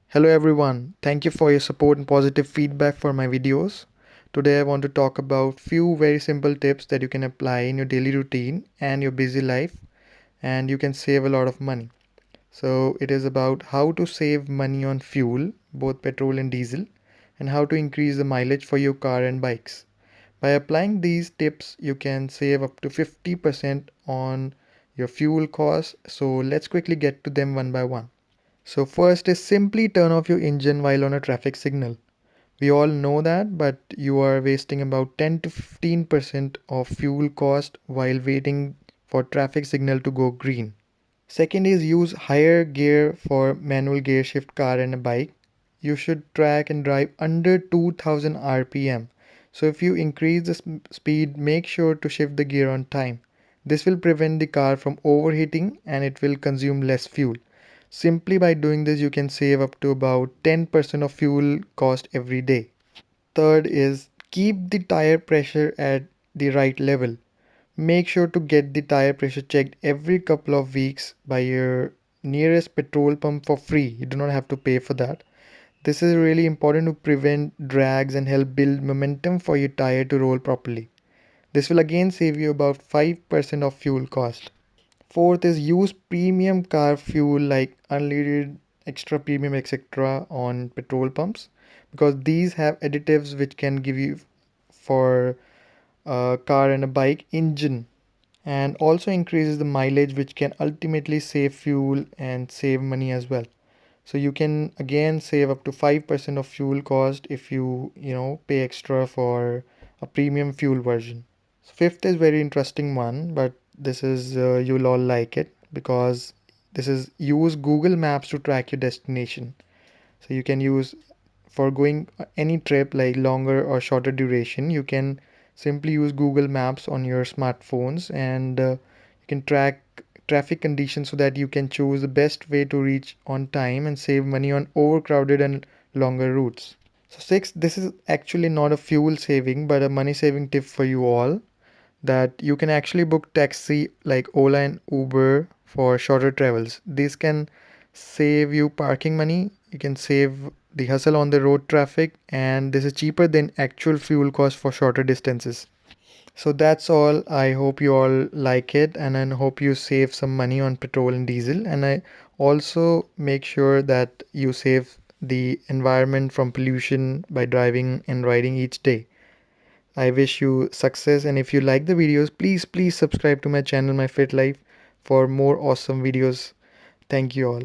Hello everyone, thank you for your support and positive feedback for my videos. Today I want to talk about few very simple tips that you can apply in your daily routine and your busy life and you can save a lot of money. So it is about how to save money on fuel, both petrol and diesel, and how to increase the mileage for your car and bikes. By applying these tips, you can save up to 50% on your fuel costs. So let's quickly get to them one by one. So first is simply turn off your engine while on a traffic signal. We all know that, but you are wasting about 10 to 15% of fuel cost while waiting for traffic signal to go green. Second is use higher gear for manual gear shift car and a bike. You should track and drive under 2000 rpm. So if you increase the speed, make sure to shift the gear on time. This will prevent the car from overheating and it will consume less fuel. Simply by doing this, you can save up to about 10% of fuel cost every day. Third is keep the tire pressure at the right level. Make sure to get the tire pressure checked every couple of weeks by your nearest petrol pump for free. You do not have to pay for that. This is really important to prevent drags and help build momentum for your tire to roll properly. This will again save you about 5% of fuel cost. Fourth is use premium car fuel like unleaded, extra premium, etc. on petrol pumps because these have additives which can give you for a car and a bike engine and also increases the mileage which can ultimately save fuel and save money as well. So you can again save up to 5% of fuel cost if you pay extra for a premium fuel version. So fifth is very interesting one, but this is you'll all like it because this is use Google Maps to track your destination. So you can use for going any trip like longer or shorter duration, you can simply use Google Maps on your smartphones and you can track traffic conditions so that you can choose the best way to reach on time and save money on overcrowded and longer routes. So sixth, this is actually not a fuel saving but a money saving tip for you all, that you can actually book taxi like Ola and Uber for shorter travels. These can save you parking money, you can save the hustle on the road traffic, and this is cheaper than actual fuel cost for shorter distances. So that's all. I hope you all like it and I hope you save some money on petrol and diesel. And I also make sure that you save the environment from pollution by driving and riding each day. I wish you success, and if you like the videos, please subscribe to my channel, My Fit Life, for more awesome videos. Thank you all.